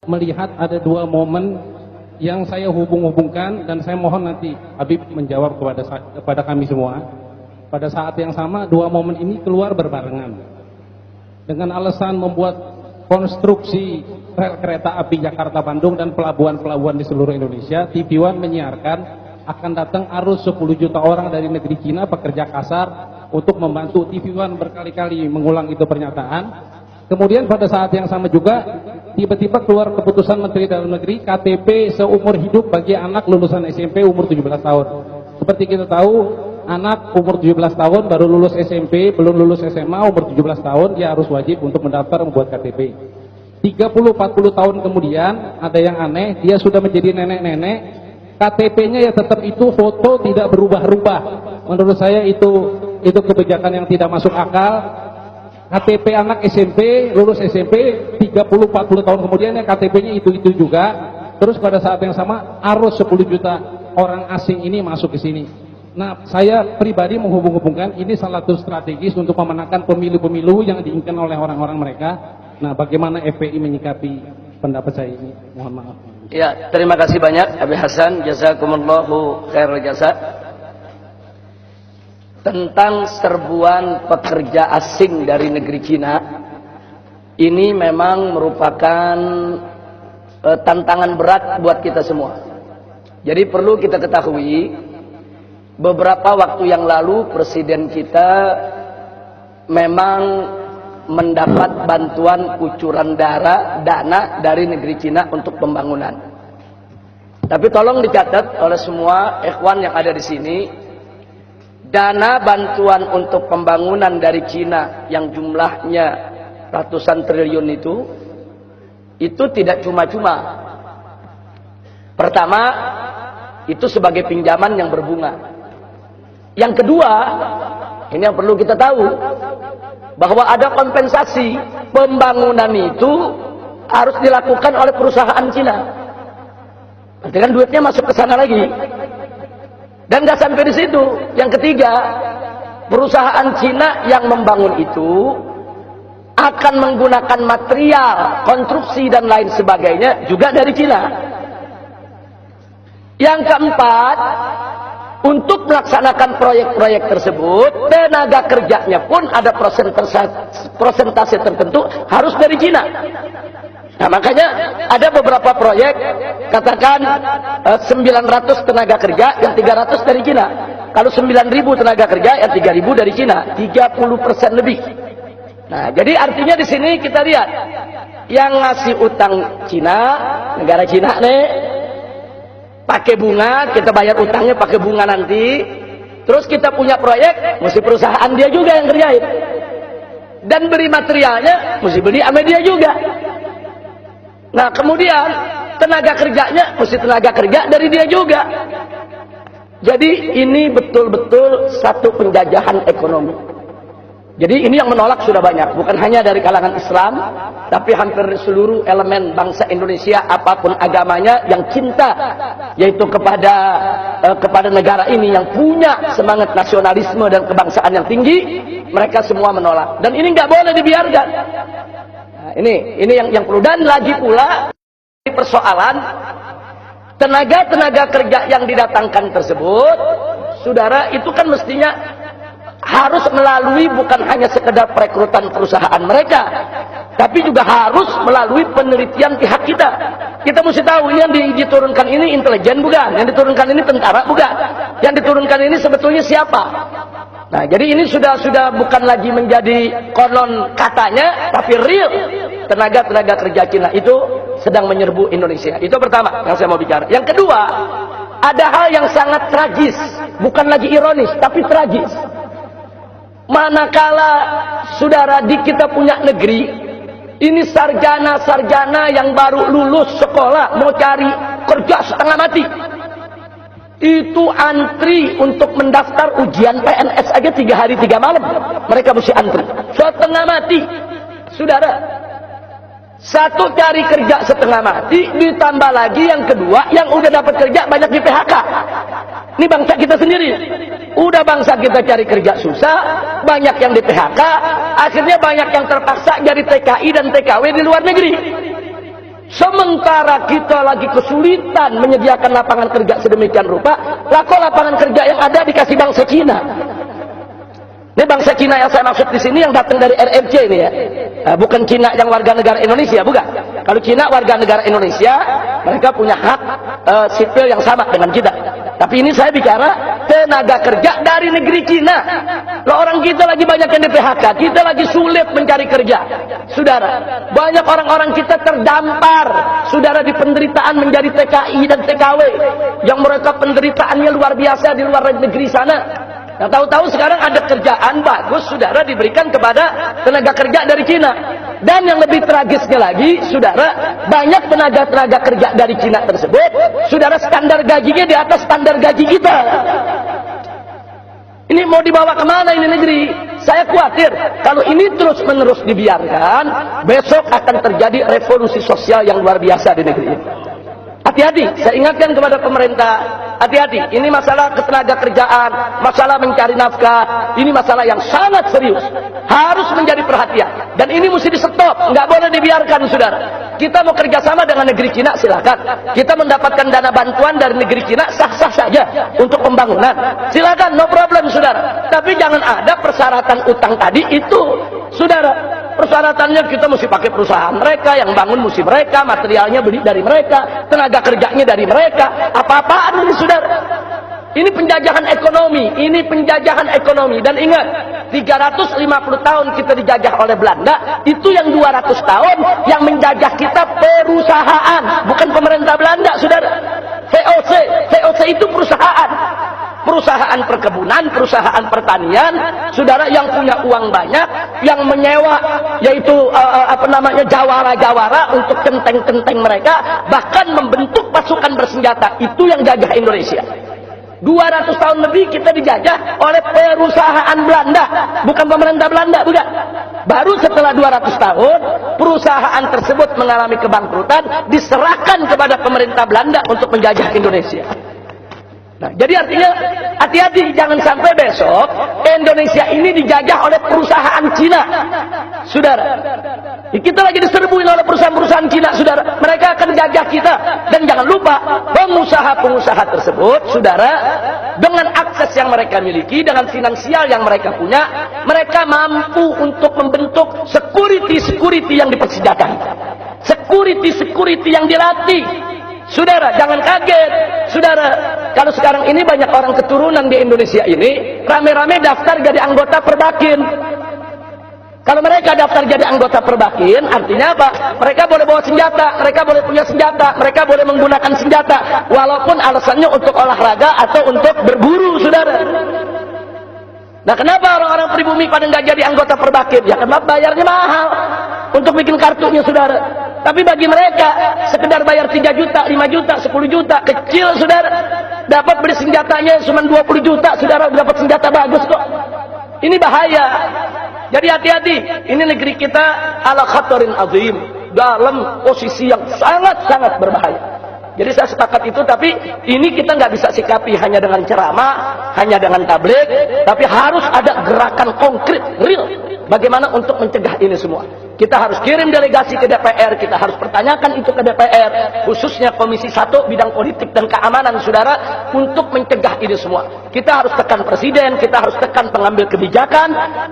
melihat ada dua momen yang saya hubung-hubungkan, dan saya mohon nanti Habib menjawab kepada kami semua. Pada saat yang sama, dua momen ini keluar berbarengan dengan alasan membuat konstruksi rel kereta api Jakarta-Bandung dan pelabuhan-pelabuhan di seluruh Indonesia. TV One menyiarkan akan datang arus 10 juta orang dari negeri Cina, pekerja kasar, untuk membantu. TV One berkali-kali mengulang itu pernyataan. Kemudian pada saat yang sama juga tiba-tiba keluar keputusan Menteri Dalam Negeri, KTP seumur hidup bagi anak lulusan SMP umur 17 tahun. Seperti kita tahu, anak umur 17 tahun baru lulus SMP, belum lulus SMA, umur 17 tahun dia harus wajib untuk mendaftar membuat KTP. 30-40 tahun kemudian ada yang aneh, dia sudah menjadi nenek-nenek, KTP-nya ya tetap itu, foto tidak berubah-ubah. Menurut saya itu kebijakan yang tidak masuk akal. KTP anak SMP, lulus SMP, 30-40 tahun kemudian ya KTP-nya itu juga. Terus pada saat yang sama arus 10 juta orang asing ini masuk ke sini. Nah, saya pribadi menghubung-hubungkan ini salah satu strategis untuk memenangkan pemilu-pemilu yang diinginkan oleh orang-orang mereka. Nah, bagaimana FPI menyikapi pendapat saya ini? Mohon maaf. Ya, terima kasih banyak Abi Hasan, jazakumullahu khairul jazak. Tentang serbuan pekerja asing dari negeri Cina, ini memang merupakan tantangan berat buat kita semua. Jadi perlu kita ketahui, beberapa waktu yang lalu Presiden kita memang mendapat bantuan kucuran dana dari negeri Cina untuk pembangunan. Tapi tolong dicatat oleh semua ikhwan yang ada di sini, dana bantuan untuk pembangunan dari Cina yang jumlahnya ratusan triliun itu tidak cuma-cuma. Pertama, itu sebagai pinjaman yang berbunga. Yang kedua, ini yang perlu kita tahu, bahwa ada kompensasi pembangunan itu harus dilakukan oleh perusahaan Cina. Berarti kan duitnya masuk ke sana lagi. Dan nggak sampai di situ. Yang ketiga, perusahaan Cina yang membangun itu akan menggunakan material, konstruksi dan lain sebagainya juga dari Cina. Yang keempat, untuk melaksanakan proyek-proyek tersebut, tenaga kerjanya pun ada persentase tertentu harus dari Cina. Nah, makanya ada beberapa proyek, katakan 900 tenaga kerja, yang 300 dari Cina. Kalau 9.000 tenaga kerja, yang 3.000 dari Cina, 30% lebih. Nah, jadi artinya di sini kita lihat, yang ngasih utang Cina, negara Cina nih, pakai bunga, kita bayar utangnya pakai bunga nanti. Terus kita punya proyek, mesti perusahaan dia juga yang kerjain. Dan beli materialnya, mesti beli sama dia juga. Nah, kemudian tenaga kerjanya mesti tenaga kerja dari dia juga. Jadi ini betul-betul satu penjajahan ekonomi. Jadi ini yang menolak sudah banyak, bukan hanya dari kalangan Islam, tapi hampir seluruh elemen bangsa Indonesia apapun agamanya yang cinta yaitu kepada negara ini, yang punya semangat nasionalisme dan kebangsaan yang tinggi, mereka semua menolak. Dan ini nggak boleh dibiarkan. Nah, ini yang perlu. Dan lagi pula persoalan tenaga kerja yang didatangkan tersebut, saudara, itu kan mestinya harus melalui bukan hanya sekedar perekrutan perusahaan mereka, tapi juga harus melalui penelitian pihak kita. Kita mesti tahu ini yang diturunkan ini intelijen bukan, yang diturunkan ini tentara bukan, yang diturunkan ini sebetulnya siapa. Nah, jadi ini sudah bukan lagi menjadi konon katanya, tapi real tenaga kerja Cina itu sedang menyerbu Indonesia. Itu pertama yang saya mau bicara. Yang kedua, ada hal yang sangat tragis, bukan lagi ironis, tapi tragis. Manakala saudara di kita punya negeri, ini sarjana yang baru lulus sekolah mau cari kerja setengah mati, itu antri untuk mendaftar ujian PNS aja 3 hari 3 malam mereka mesti antri setengah mati. Saudara, satu cari kerja setengah mati, ditambah lagi yang kedua yang udah dapat kerja banyak di PHK. Ini bangsa kita sendiri, udah bangsa kita cari kerja susah, banyak yang di PHK, akhirnya banyak yang terpaksa jadi TKI dan TKW di luar negeri. Sementara kita lagi kesulitan menyediakan lapangan kerja sedemikian rupa, lah kok lapangan kerja yang ada dikasih bangsa Cina. Ini bangsa Cina yang saya maksud di sini yang datang dari RRC ini ya. Bukan Cina yang warga negara Indonesia, bukan. Kalau Cina warga negara Indonesia, mereka punya hak sipil yang sama dengan kita. Tapi ini saya bicara tenaga kerja dari negeri Cina. Loh, orang kita lagi banyak yang di PHK, kita lagi sulit mencari kerja. Saudara, banyak orang-orang kita terdampar, saudara, di penderitaan menjadi TKI dan TKW. Yang mereka penderitaannya luar biasa di luar negeri sana. Nah, tahu-tahu sekarang ada kerjaan bagus, saudara, diberikan kepada tenaga kerja dari Cina. Dan yang lebih tragisnya lagi, saudara, banyak tenaga kerja dari Cina tersebut, saudara, standar gajinya di atas standar gaji kita. Ini mau dibawa kemana ini negeri? Saya khawatir kalau ini terus-menerus dibiarkan, besok akan terjadi revolusi sosial yang luar biasa di negeri ini. Hati-hati, saya ingatkan kepada pemerintah, hati-hati, ini masalah ketenaga kerjaan, masalah mencari nafkah, ini masalah yang sangat serius, harus menjadi perhatian, dan ini mesti di stop, nggak boleh dibiarkan, saudara. Kita mau kerjasama dengan negeri Cina, silakan. Kita mendapatkan dana bantuan dari negeri Cina, sah-sah saja untuk pembangunan, silakan, no problem, saudara. Tapi jangan ada persyaratan utang tadi itu, saudara. Persyaratannya kita mesti pakai perusahaan mereka, yang bangun mesti mereka, materialnya beli dari mereka, tenaga kerjanya dari mereka. Apa-apaan ini, saudara? Ini penjajahan ekonomi, ini penjajahan ekonomi. Dan ingat, 350 tahun kita dijajah oleh Belanda, itu yang 200 tahun yang menjajah kita perusahaan, bukan pemerintah Belanda, saudara. VOC itu perusahaan. Perusahaan perkebunan, perusahaan pertanian, saudara, yang punya uang banyak, yang menyewa, yaitu jawara-jawara untuk kenteng-kenteng mereka, bahkan membentuk pasukan bersenjata. Itu yang jajah Indonesia. 200 tahun lebih kita dijajah oleh perusahaan Belanda, bukan pemerintah Belanda, bukan. Baru setelah 200 tahun, perusahaan tersebut mengalami kebangkrutan, diserahkan kepada pemerintah Belanda untuk menjajah Indonesia. Nah, jadi artinya hati-hati, jangan sampai besok Indonesia ini dijajah oleh perusahaan Cina, saudara. Kita lagi diserbuin oleh perusahaan-perusahaan Cina, saudara. Mereka akan jajah kita. Dan jangan lupa, pengusaha-pengusaha tersebut, saudara, dengan akses yang mereka miliki, dengan finansial yang mereka punya, mereka mampu untuk membentuk security yang dipersenjatai, security yang dilatih. Saudara, jangan kaget, saudara. Kalau sekarang ini banyak orang keturunan di Indonesia ini rame-rame daftar jadi anggota Perbakin. Kalau mereka daftar jadi anggota Perbakin, artinya apa? Mereka boleh bawa senjata, mereka boleh punya senjata, mereka boleh menggunakan senjata, walaupun alasannya untuk olahraga atau untuk berburu, saudara. Nah, kenapa orang-orang pribumi pada nggak jadi anggota Perbakin? Ya karena bayarnya mahal untuk bikin kartunya, saudara. Tapi bagi mereka, sekedar bayar 3 juta, 5 juta, 10 juta, kecil, saudara. Dapat beli senjatanya cuma 20 juta, saudara, dapat senjata bagus kok. Ini bahaya. Jadi hati-hati, ini negeri kita ala khatarin azim, dalam posisi yang sangat-sangat berbahaya. Jadi saya sepakat itu, tapi ini kita nggak bisa sikapi hanya dengan ceramah, hanya dengan tabligh, tapi harus ada gerakan konkret, real. Bagaimana untuk mencegah ini semua? Kita harus kirim delegasi ke DPR, kita harus pertanyakan itu ke DPR, khususnya Komisi 1 bidang politik dan keamanan, saudara, untuk mencegah ini semua. Kita harus tekan presiden, kita harus tekan pengambil kebijakan,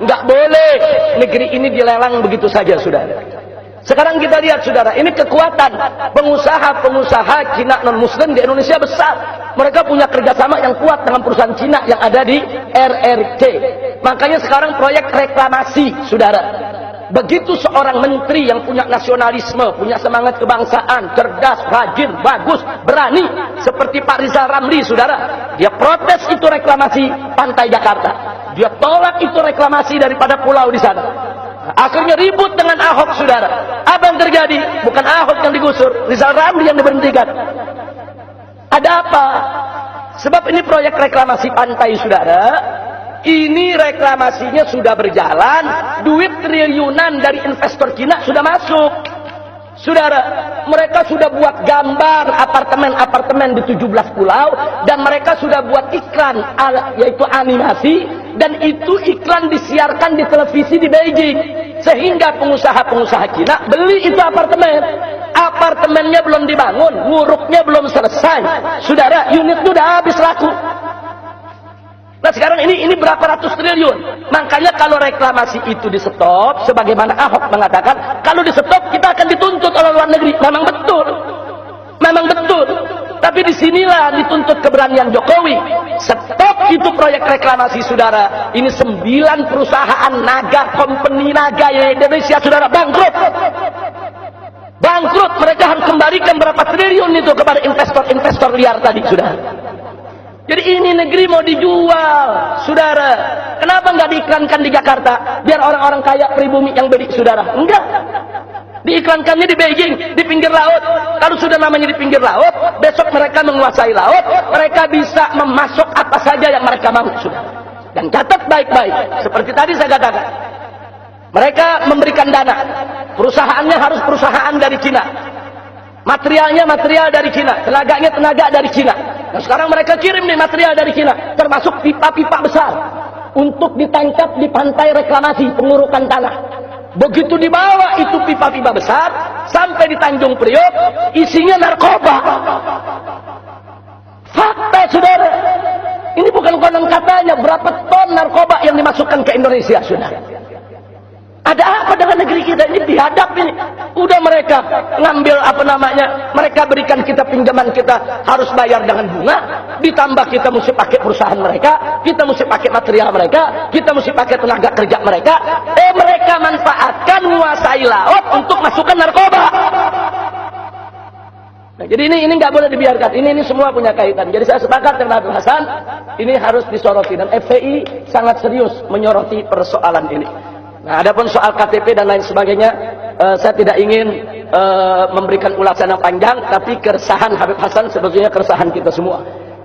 nggak boleh negeri ini dilelang begitu saja, saudara. Sekarang kita lihat, saudara, ini kekuatan pengusaha-pengusaha Cina non-Muslim di Indonesia besar. Mereka punya kerjasama yang kuat dengan perusahaan Cina yang ada di RRC. Makanya sekarang proyek reklamasi, saudara. Begitu seorang menteri yang punya nasionalisme, punya semangat kebangsaan, cerdas, rajin, bagus, berani, seperti Pak Rizal Ramli, saudara. Dia protes itu reklamasi pantai Jakarta. Dia tolak itu reklamasi daripada pulau di sana. Akhirnya ribut dengan Ahok, saudara. Apa yang terjadi? Bukan Ahok yang digusur, Rizal Ramli yang diberhentikan. Ada apa? Sebab ini proyek reklamasi pantai, saudara. Ini reklamasinya sudah berjalan, duit triliunan dari investor Cina sudah masuk. Saudara, mereka sudah buat gambar apartemen-apartemen di 17 pulau, dan mereka sudah buat iklan, yaitu animasi, dan itu iklan disiarkan di televisi di Beijing. sehingga pengusaha-pengusaha Cina beli itu apartemen. Apartemennya belum dibangun, nguruknya belum selesai. Saudara, unit itu udah habis laku. Nah sekarang ini berapa ratus triliun. Makanya kalau reklamasi itu di stop, sebagaimana Ahok mengatakan, kalau di stop kita akan dituntut oleh luar negeri. Memang betul. Memang betul. Tapi disinilah dituntut keberanian Jokowi. Stop itu proyek reklamasi, saudara. Ini 9 perusahaan naga, company naga yang Indonesia, saudara, bangkrut. Bangkrut. Mereka harus kembalikan berapa triliun itu kepada investor-investor liar tadi, saudara. Jadi ini negeri mau dijual, saudara. Kenapa nggak diiklankan di Jakarta? Biar orang-orang kaya pribumi yang beli, saudara. Enggak. Diiklankannya di Beijing, di pinggir laut. Kalau sudah namanya di pinggir laut, besok mereka menguasai laut. Mereka bisa memasok apa saja yang mereka mau, saudara. Dan catat baik-baik. Seperti tadi saya katakan. Mereka memberikan dana. Perusahaannya harus perusahaan dari Cina. Materialnya material dari Cina. Tenaganya tenaga dari Cina. Nah, sekarang mereka kirim nih material dari Cina, termasuk pipa-pipa besar untuk ditangkap di pantai reklamasi pengurukan tanah. Begitu dibawa itu pipa-pipa besar sampai di Tanjung Priok, isinya narkoba. Fakta, saudara. Ini bukan konon katanya, berapa ton narkoba yang dimasukkan ke Indonesia, saudara. Ada apa dengan negeri kita ini? Dihadap ini. Udah mereka ngambil apa namanya, mereka berikan kita pinjaman, kita harus bayar dengan bunga. Ditambah kita mesti pakai perusahaan mereka, kita mesti pakai material mereka, kita mesti pakai tenaga kerja mereka. Mereka manfaatkan menguasai laut untuk masukkan narkoba. Nah, jadi ini nggak boleh dibiarkan. Ini semua punya kaitan. Jadi saya sepakat dengan Habib Hasan, ini harus disoroti, dan FPI sangat serius menyoroti persoalan ini. Nah, adapun soal KTP dan lain sebagainya, saya tidak ingin memberikan ulasan yang panjang, tapi keresahan Habib Hasan sebetulnya keresahan kita semua.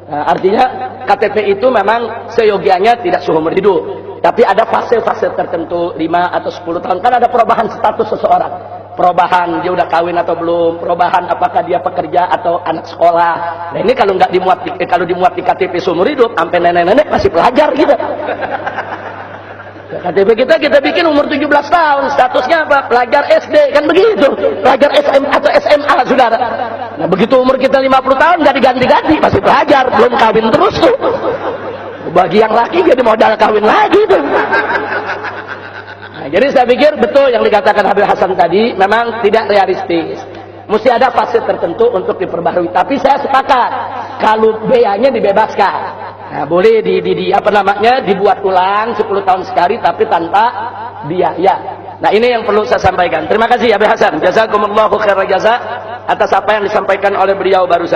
Nah, artinya KTP itu memang seyogianya tidak seumur hidup, tapi ada fase-fase tertentu, 5 atau 10 tahun, kan ada perubahan status seseorang. Perubahan dia udah kawin atau belum, perubahan apakah dia pekerja atau anak sekolah. Nah, ini kalau nggak dimuat di KTP seumur hidup, sampai nenek-nenek masih pelajar gitu. KTP kita bikin umur 17 tahun, statusnya apa? Pelajar SD, kan begitu. Pelajar SM atau SMA, saudara. Nah, begitu umur kita 50 tahun, nggak diganti-ganti, masih pelajar, belum kawin terus tuh. Bagi yang laki jadi modal kawin lagi tuh. Nah, jadi saya pikir betul yang dikatakan Habib Hasan tadi, memang tidak realistis. Mesti ada fase tertentu untuk diperbarui. Tapi saya sepakat, kalau biayanya dibebaskan. Nah, boleh dibuat ulang 10 tahun sekali, tapi tanpa biaya. Nah, ini yang perlu saya sampaikan. Terima kasih Habib Hasan. Jazakumullahu khairan jazak atas apa yang disampaikan oleh beliau barusan.